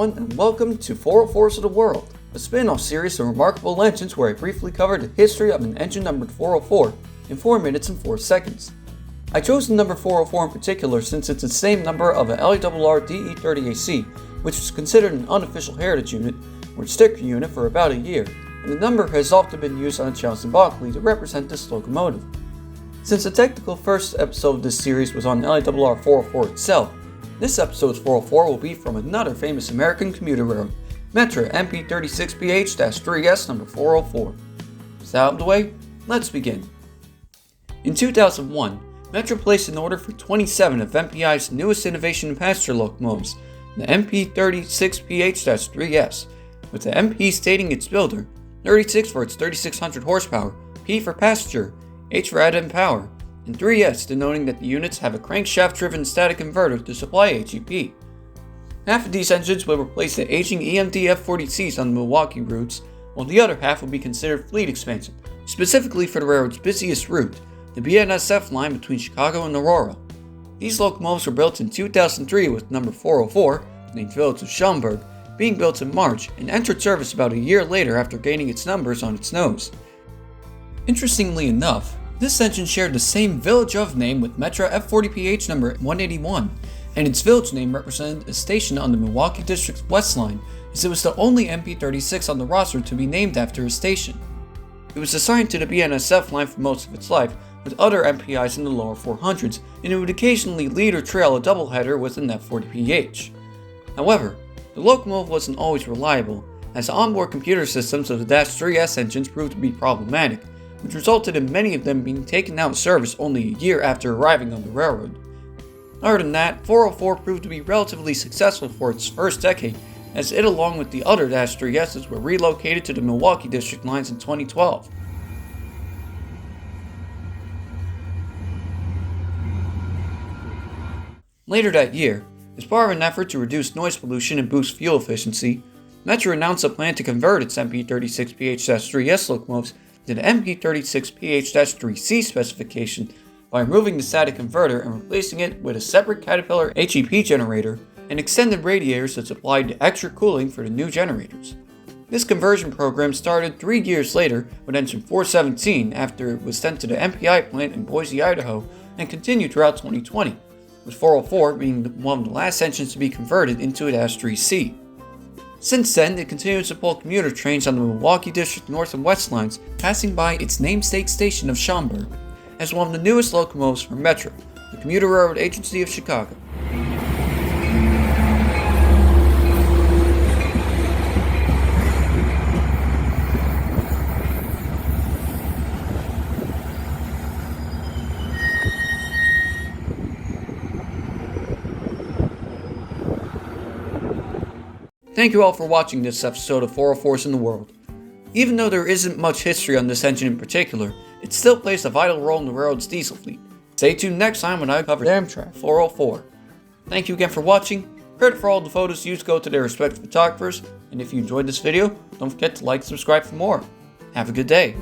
everyone, and welcome to 404s of the World, a spin-off series of remarkable engines where I briefly cover the history of an engine numbered 404 in 4 minutes and 4 seconds. I chose the number 404 in particular since it's the same number of a LIRR DE30AC, which was considered an unofficial heritage unit or sticker unit for about a year, and the number has often been used on a chassis symbolically to represent this locomotive. Since the technical first episode of this series was on LIRR 404 itself, this episode's 404 will be from another famous American commuter railroad, Metra MP36PH-3S number 404. With that out of the way, let's begin. In 2001, Metra placed an order for 27 of MPI's newest innovation in passenger locomotives, the MP36PH-3S, with the MP stating its builder, 36 for its 3600 horsepower, P for passenger, H for added power, and 3S denoting that the units have a crankshaft-driven static converter to supply HEP. Half of these engines will replace the aging EMD F40Cs on the Milwaukee routes, while the other half will be considered fleet expansion, specifically for the railroad's busiest route, the BNSF line between Chicago and Aurora. These locomotives were built in 2003 with number 404, named Village of Schaumburg, being built in March and entered service about a year later after gaining its numbers on its nose. Interestingly enough, this engine shared the same Village of name with Metra F40PH number 181, and its village name represented a station on the Milwaukee District's West Line, as it was the only MP36 on the roster to be named after a station. It was assigned to the BNSF line for most of its life, with other MPIs in the lower 400s, and it would occasionally lead or trail a doubleheader with an F40PH. However, the locomotive wasn't always reliable, as onboard computer systems of the -3S engines proved to be problematic, which resulted in many of them being taken out of service only a year after arriving on the railroad. Other than that, 404 proved to be relatively successful for its first decade, as it along with the other -3Ss were relocated to the Milwaukee District lines in 2012. Later that year, as part of an effort to reduce noise pollution and boost fuel efficiency, Metra announced a plan to convert its MP36PH-3S locomotives to the MP36PH-3C specification by removing the static converter and replacing it with a separate Caterpillar HEP generator and extended radiators that supplied extra cooling for the new generators. This conversion program started 3 years later with engine 417 after it was sent to the MPI plant in Boise, Idaho, and continued throughout 2020, with 404 being one of the last engines to be converted into a -3C. Since then, it continues to pull commuter trains on the Milwaukee District North and West lines, passing by its namesake station of Schaumburg, as one of the newest locomotives from Metra, the commuter railroad agency of Chicago. Thank you all for watching this episode of 404s in the World. Even though there isn't much history on this engine in particular, it still plays a vital role in the railroad's diesel fleet. Stay tuned next time when I cover the Amtrak 404. Thank you again for watching. Credit for all the photos used go to their respective photographers, and if you enjoyed this video, don't forget to like and subscribe for more. Have a good day.